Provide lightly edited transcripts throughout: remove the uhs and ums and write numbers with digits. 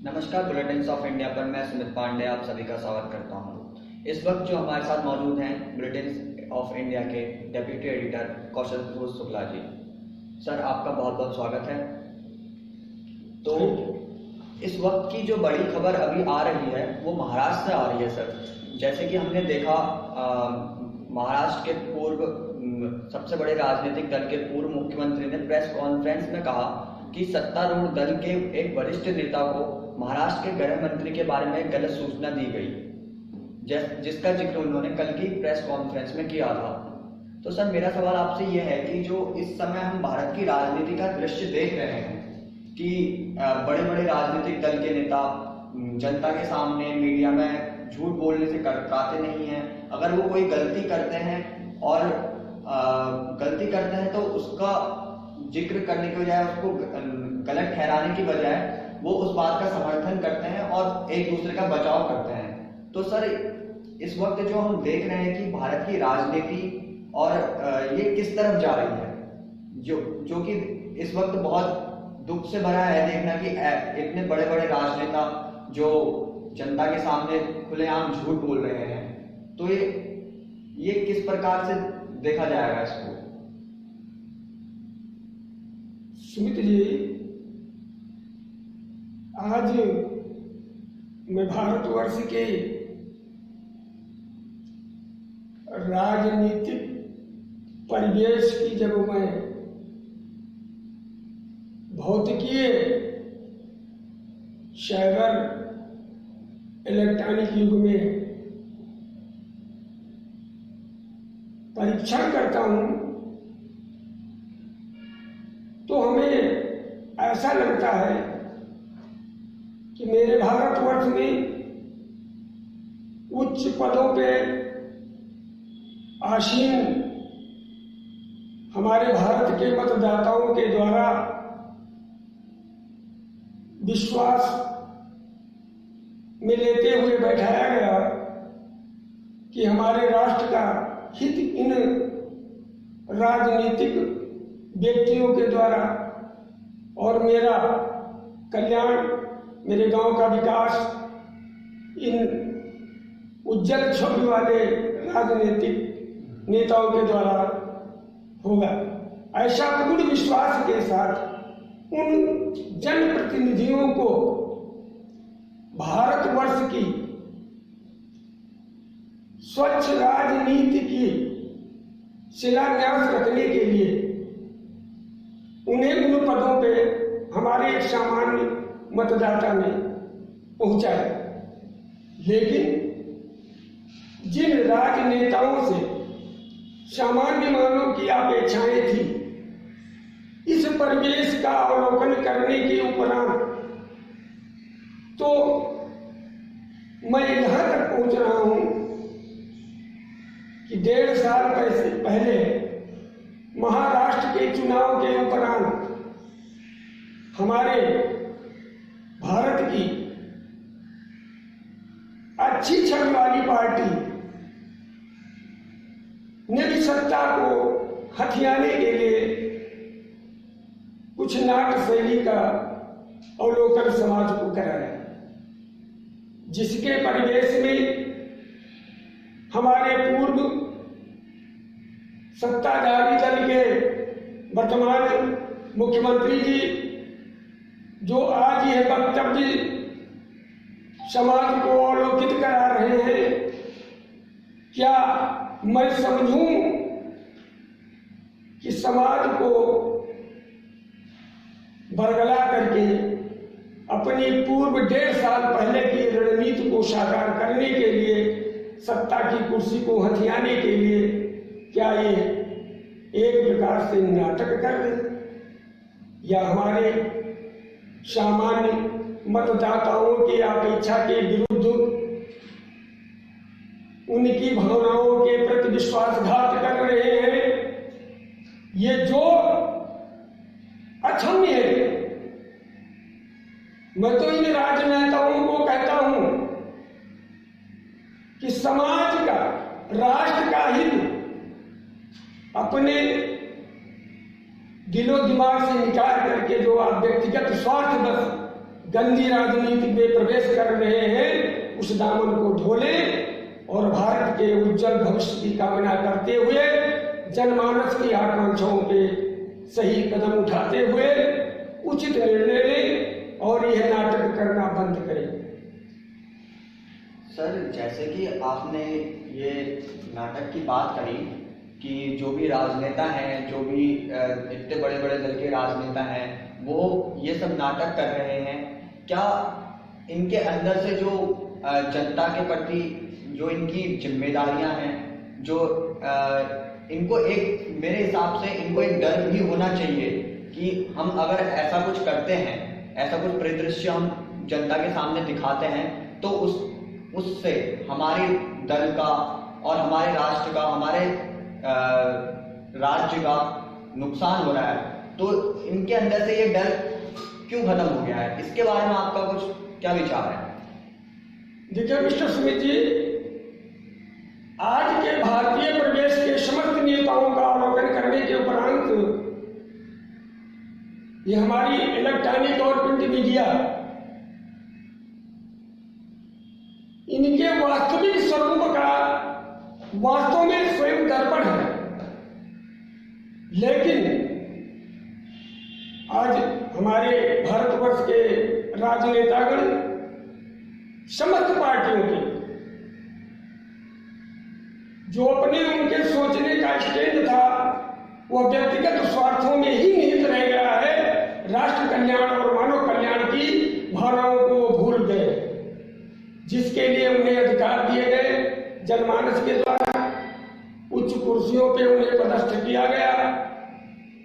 नमस्कार, bulletins of India पर मैं सुमित पांडे आप सभी का स्वागत करता हूं। इस वक्त जो हमारे साथ मौजूद हैं बुलेटिन्स ऑफ इंडिया के डेप्यूटी एडिटर कौशल शुक्ला जी। सर, आपका बहुत बहुत स्वागत है। तो इस वक्त की जो बड़ी खबर अभी आ रही है वो महाराष्ट्र से आ रही है सर। जैसे कि हमने देखा महाराष्ट्र के पूर्व सबसे बड़े राजनीतिक दल के पूर्व मुख्यमंत्री ने प्रेस कॉन्फ्रेंस में कहा कि सत्तारूढ़ दल के एक वरिष्ठ नेता को महाराष्ट्र के गृह मंत्री के बारे में गलत सूचना दी गई, जिसका जिक्र उन्होंने कल की प्रेस कॉन्फ्रेंस में किया था। तो सर, मेरा सवाल आपसे यह है कि जो इस समय हम भारत की राजनीति का दृश्य देख रहे हैं कि बड़े बड़े राजनीतिक दल के नेता जनता के सामने मीडिया में झूठ बोलने से कतराते नहीं हैं। अगर वो कोई गलती करते हैं और तो उसका जिक्र करने के बजाय, उसको गलत ठहराने की बजाय वो उस बात का समर्थन करते हैं और एक दूसरे का बचाव करते हैं। तो सर, इस वक्त जो हम देख रहे हैं कि भारत की राजनीति और ये किस तरफ जा रही है, जो कि इस वक्त बहुत दुख से भरा है देखना कि इतने बड़े बड़े राजनेता जो जनता के सामने खुलेआम झूठ बोल रहे हैं। तो ये किस प्रकार से देखा जाएगा इसको? सुमित जी, आज मैं भारतवर्ष के राजनीतिक परिवेश की जब मैं भौतिकीय साइबर इलेक्ट्रॉनिक युग में परीक्षण करता हूं तो हमें ऐसा लगता है कि मेरे भारतवर्ष में उच्च पदों पे आसीन हमारे भारत के मतदाताओं के द्वारा विश्वास में लेते हुए बैठाया गया कि हमारे राष्ट्र का हित इन राजनीतिक व्यक्तियों के द्वारा और मेरा कल्याण, मेरे गांव का विकास इन उज्जवल छवि वाले राजनीतिक नेताओं के द्वारा होगा। ऐसा पूर्ण विश्वास के साथ उन जनप्रतिनिधियों को भारतवर्ष की स्वच्छ राजनीति की शिलान्यास रखने के लिए उन्हें उन पदों पे हमारे एक सामान्य मतदाता ने पहुंचाया। लेकिन जिन राजनेताओं से सामान्य मानव की अपेक्षाएं थी, इस परिवेश का अवलोकन करने के उपरांत तो मैं यहां तक पहुंच रहा हूं कि 1.5 साल पहले महाराष्ट्र के चुनाव के उपरांत हमारे भारत की अच्छी छवि वाली पार्टी ने भी सत्ता को हथियाने के लिए कुछ नाट्य शैली का अवलोकन समाज को कराया, जिसके परिवेश में हमारे पूर्व सत्ताधारी दल के वर्तमान मुख्यमंत्री जी जो आज यह वक्तव्य समाज को अवलोकित करा रहे हैं, क्या मैं समझूं कि समाज को बरगला करके अपनी पूर्व 1.5 साल पहले की रणनीति को साकार करने के लिए, सत्ता की कुर्सी को हथियाने के लिए, क्या ये एक प्रकार से नाटक कर रहे या हमारे सामान्य मतदाताओं की अपेक्षा के विरुद्ध उनकी भावनाओं के प्रति विश्वासघात कर रहे हैं? ये जो अक्षम्य है। मैं तो इन राजनेताओं को कहता हूं कि समाज का, राष्ट्र का हित अपने दिलो दिमाग से निकाल करके जो आप व्यक्तिगत स्वार्थ बस गंदी राजनीति में प्रवेश कर रहे हैं उस दामन को ढोलें और भारत के उज्जवल भविष्य की कामना करते हुए जनमानस की आकांक्षाओं पे सही कदम उठाते हुए उचित निर्णय लें और यह नाटक करना बंद करें। सर, जैसे कि आपने ये नाटक की बात करी कि जो भी राजनेता हैं, जो भी इतने बड़े बड़े दल के राजनेता हैं, वो ये सब नाटक कर रहे हैं, क्या इनके अंदर से जो जनता के प्रति जो इनकी जिम्मेदारियां हैं, जो इनको एक, मेरे हिसाब से इनको एक डर भी होना चाहिए कि हम अगर ऐसा कुछ करते हैं, ऐसा कुछ परिदृश्य हम जनता के सामने दिखाते हैं, तो उससे हमारे दल का और हमारे राष्ट्र का, हमारे राज्य का नुकसान हो रहा है। तो इनके अंदर से ये डर क्यों खत्म हो गया है? इसके बारे में आपका कुछ क्या विचार है? देखिए मिस्टर सुमित जी, आज के भारतीय प्रदेश के समस्त नेताओं का अवलोकन करने के उपरांत ये हमारी इलेक्ट्रॉनिक और प्रिंट मीडिया इनके वास्तविक स्वरूप का वास्तव में स्वयं दर्पण है। लेकिन आज हमारे भारतवर्ष के राजनेतागण समस्त पार्टियों के जो अपने उनके सोचने का स्टैंड था वह व्यक्तिगत स्वार्थों में ही निहित रह गया है। राष्ट्र कल्याण और मानव कल्याण की भावनाओं को भूल गए, जिसके लिए उन्हें अधिकार दिए गए जनमानस के द्वारा, उच्च कुर्सियों पे उन्हें पदस्थ किया गया।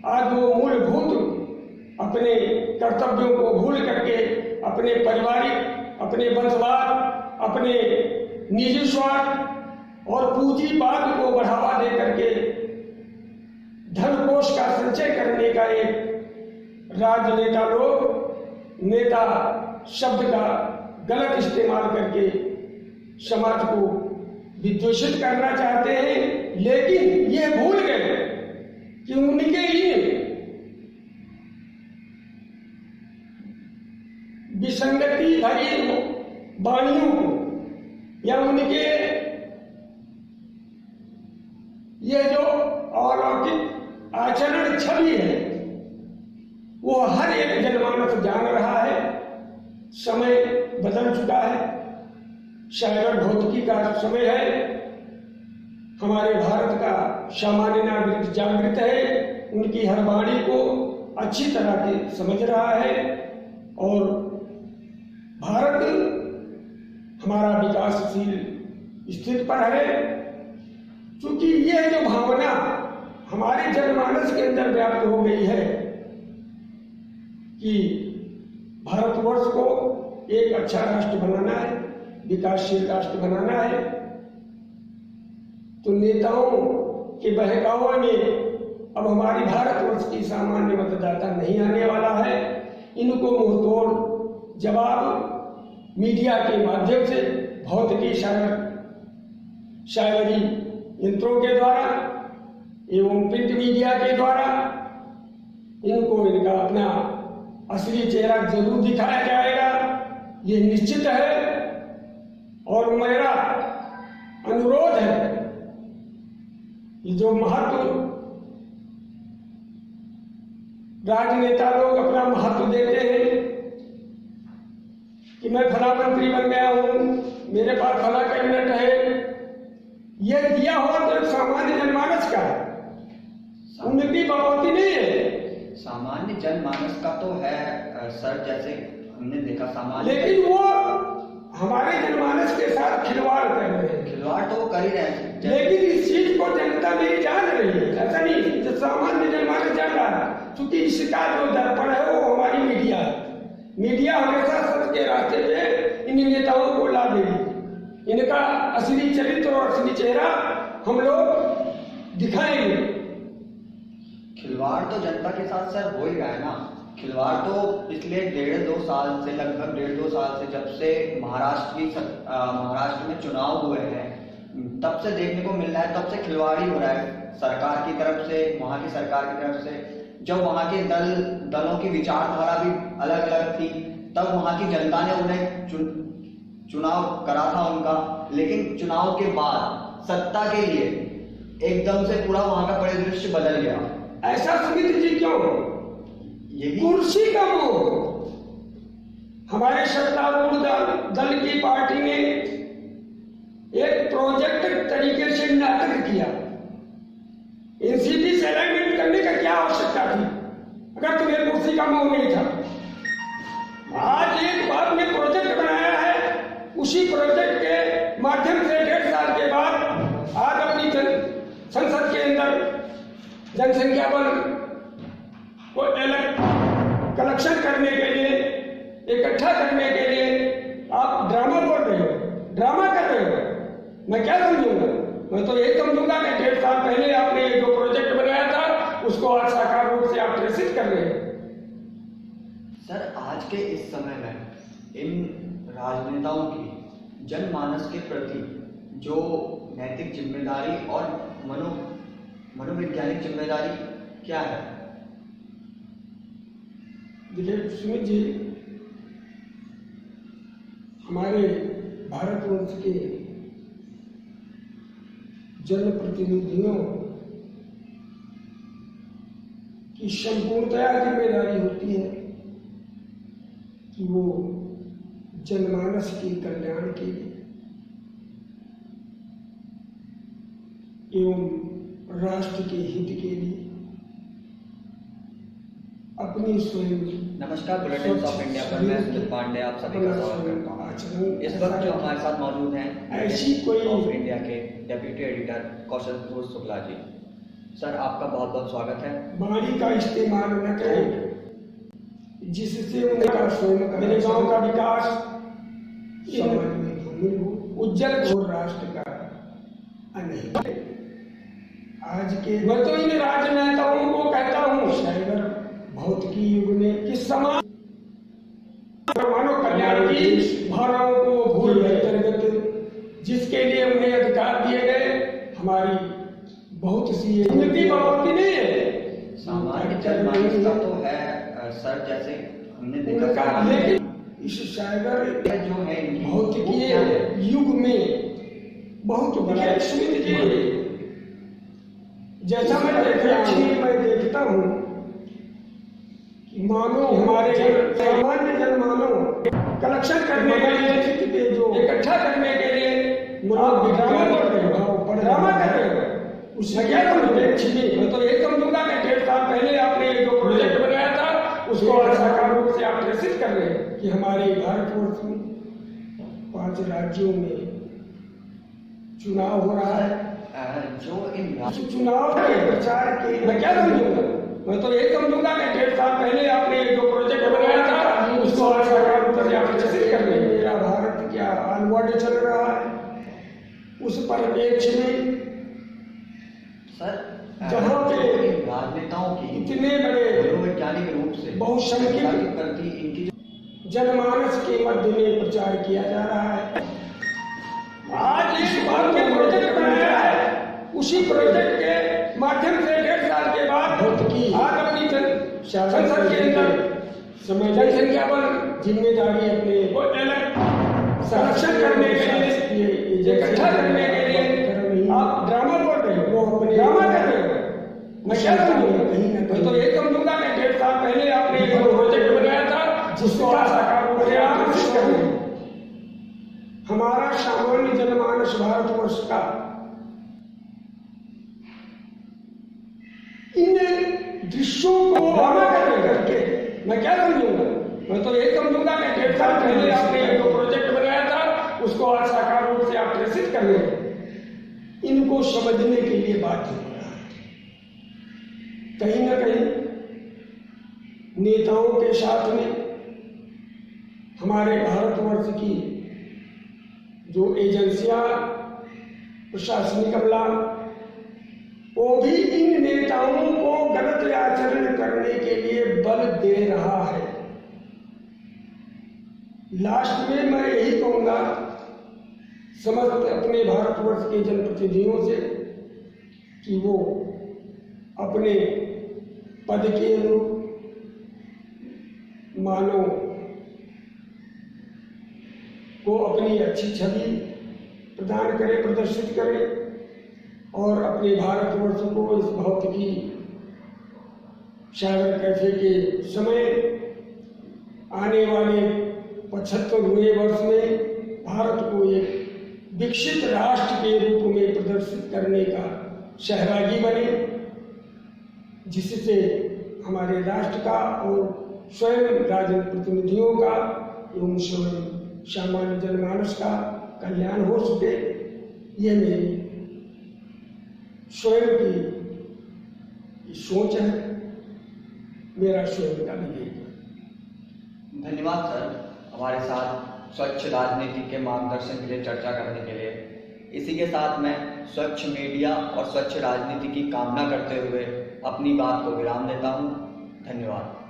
आज वो मूलभूत अपने कर्तव्यों को भूल करके अपने पारिवारिक, अपने वंशवाद, अपने निजी स्वार्थ और पूंजीवाद को बढ़ावा दे करके धन कोष का संचय करने का एक राजनेता लोग नेता शब्द का गलत इस्तेमाल करके समाज को विद्वेषित करना चाहते हैं। लेकिन ये भूल गए कि उनके ही विसंगति भरी वाणियों को या उनके ये जो अलौकिक आचरण छवि है वो हर एक जनमानस जान रहा है। समय बदल चुका है, साइबर भौतिकी का समय है। हमारे भारत का सामान्य नागरिक जागृत है, उनकी हर वाणी को अच्छी तरह से समझ रहा है और भारत हमारा विकासशील स्थिति पर है। क्योंकि यह जो भावना हमारे जनमानस के अंदर व्याप्त हो गई है कि भारतवर्ष को एक अच्छा राष्ट्र बनाना है, विकासशील राष्ट्र बनाना है, तो नेताओं के बहकावे में अब हमारी भारतवर्ष की सामान्य मतदाता नहीं आने वाला है। इनको मुंहतोड़ जवाब मीडिया के माध्यम से, भौतिकी शायरी यंत्रों के द्वारा एवं प्रिंट मीडिया के द्वारा इनको इनका अपना असली चेहरा जरूर दिखाया जाएगा, ये निश्चित है। और मेरा अनुरोध है कि जो महत्व राजनेता लोग अपना महत्व देते हैं कि मैं फला मंत्री बन गया हूं, मेरे पास फला कैबिनेट है, यह दिया हुआ तो सामान्य जनमानस का है, उनकी बकौती नहीं है। सामान्य जनमानस का तो है सर, जैसे हमने देखा सामान्य, लेकिन वो हमारे जनमानस के साथ खिलवाड़ कर रहे हैं। खिलवाड़ तो वो कर ही रहे हैं, लेकिन इस चीज को जनता नहीं जान रही है। ऐसा नहीं जो सामान्य जनमानस जान रहा है, क्योंकि इसका जो दर्पण है वो हमारी मीडिया है। मीडिया हमेशा सत्य के रास्ते पे इन नेताओं को ला देगी। इनका असली चरित्र और असली चेहरा हम लोग दिखाएंगे। खिलवाड़ तो जनता के साथ सर हो ही रहा है ना। खिलवाड़ तो पिछले 1.5-2 साल से, लगभग 1.5-2 साल से, जब से महाराष्ट्र में चुनाव हुए हैं तब से देखने को मिल रहा है। तब से खिलवाड़ ही हो रहा है सरकार की तरफ से, वहां की सरकार की तरफ से। जब वहां के दलों की विचारधारा भी अलग अलग थी, तब वहां की जनता ने उन्हें चुनाव करा था उनका, लेकिन चुनाव के बाद सत्ता के लिए एकदम से पूरा वहां का परिदृश्य बदल गया। ऐसा सुमित जी क्यों? यही कुर्सी का मोह। हमारे सत्तारूढ़ दल की पार्टी ने एक प्रोजेक्ट तरीके से नाटक किया। एनसीपी से अलाइनमेंट करने का क्या आवश्यकता थी अगर तुम्हें कुर्सी का मोह नहीं था? आज एक बात ने प्रोजेक्ट बनाया है, उसी प्रोजेक्ट के माध्यम से 1.5 साल के बाद आज अपनी संसद के अंदर जनसंख्या बल को कलेक्शन करने के लिए, इकट्ठा करने के लिए आप ड्रामा बोल रहे हो, ड्रामा कर रहे हो। मैं क्या समझूंगा? मैं तो यही समझूंगा कि 1.5 साल पहले आपने जो प्रोजेक्ट बनाया था उसको आज साकार रूप से आप प्रेषित कर रहे हैं। सर, आज के इस समय में इन राजनेताओं की जनमानस के प्रति जो नैतिक जिम्मेदारी और मनोवैज्ञानिक जिम्मेदारी क्या है? देखिए सुमित जी, हमारे भारतवर्ष के जनप्रतिनिधियों की संपूर्णतया जिम्मेदारी होती है कि वो जनमानस के कल्याण के लिए एवं राष्ट्र के हित के लिए अपनी स्वयं। नमस्कार, बुलेटिन ऑफ इंडिया पर मैं सुमित पांडे आप सभी का स्वागत करता हूँ। इस वक्त जो हमारे साथ मौजूद हैं ऐसी कोई ऑफ इंडिया के डेप्यूटी एडिटर कौशल शुक्ला जी। सर, आपका बहुत बहुत स्वागत है। वाणी का इस्तेमाल न करें जिससे उनका स्वयं मेरे गांव का विकास समाज में धूमिल हो, उज्जवल हो, राष्ट्र का अनहित। आज के मैं तो इन राजनेताओं को कहता हूँ, साइबर भौतिकी युग में किस समाज मानव कल्याण की भावनाओं को भूल अंतर्गत जिसके लिए उन्हें अधिकार दिए गए, हमारी बहुत सी उन्नति बढ़ोतरी नहीं है। सामाजिक जनमानस का तो है सर, जैसे हमने देखा, लेकिन इस साइबर जो है भौतिकी युग में बहुत बड़ा सुमित जी, जैसा मैं देखता हूँ मानो हमारे सामान्य जनमानव कलेक्शन करने के लिए, जो इकट्ठा करने के लिए ड्रामा कर रहे हो, उसमें क्या समझे? मैं तो यही समझूंगा कि 1.5 साल पहले आपने जो प्रोजेक्ट बनाया था उसको आज साकार रूप से आप प्रेषित कर रहे हैं कि हमारे भारतवर्ष में 5 राज्यों में चुनाव हो रहा है। जो इन चुनाव के प्रचार के मैं क्या समझूंगा? मैं तो यही समझूंगा कि 1.5 साल पहले आपने जो प्रोजेक्ट बनाया था उसको आज साकार रूप से आप प्रेषित कर रहे हैं। मेरा भारत क्या ऑनवर्ड चल रहा है, उस परिप्रेक्ष्य में सर जहाँ पे राजनेताओं की इतने बड़े मनोवैज्ञानिक रूप से बहुसंख्यक प्रति इनकी जनमानस के मध्य में प्रचार किया जा रहा है। आज इस बात के प्रोजेक्ट बनाया है, उसी प्रोजेक्ट के माध्यम से 1.5 साल के बाद आज अपनी संसद के अंदर जनसंख्या पर जिम्मेदारी अपने संरक्षण करने के लिए, इकट्ठा करने के लिए आप ड्रामा बोल रहे हो, वो अपने ड्रामा कर रहे हो। मैं क्या समझूंगा? मैं तो यही समझूंगा कि 1.5 साल पहले आपने जो प्रोजेक्ट बनाया था जिसको साकार रूप से आप प्रेषित कर रहे हैं। हमारा सामान्य जनमानस भारतवर्ष का इन दृश्यों को ड्रामा करके मैं क्या समझूंगा? मैं तो यही समझूंगा कि 1.5 साल पहले आपने जो प्रोजेक्ट बनाया था उसको आज साकार रूप से आप प्रेषित कर रहे हैं। इनको समझने के लिए बाध्य हो रहा है। कहीं ना कहीं नेताओं के साथ में हमारे भारतवर्ष की जो एजेंसियां प्रशासनिक अमला, वो भी इन नेताओं को गलत आचरण करने के लिए बल दे रहा है। लास्ट में मैं यही कहूंगा समस्त अपने भारतवर्ष के जनप्रतिनिधियों से कि वो अपने पद के अनुरूप मानो को अपनी अच्छी छवि प्रदान करे, प्रदर्शित करे और अपने भारतवर्ष को इस भौतिकी सागर कैफे के समय आने वाले 75वें वर्ष में भारत को एक विकसित राष्ट्र के रूप में प्रदर्शित करने का सहभागी बने, जिससे हमारे राष्ट्र का और स्वयं राजनीतिक प्रतिनिधियों का एवं स्वयं सामान्य जनमानस का कल्याण हो सके। यह मेरी स्वयं की सोच है, मेरा स्वयं का विवेक है। धन्यवाद सर, हमारे साथ स्वच्छ राजनीति के मार्गदर्शन के लिए चर्चा करने के लिए। इसी के साथ मैं स्वच्छ मीडिया और स्वच्छ राजनीति की कामना करते हुए अपनी बात को विराम देता हूँ। धन्यवाद।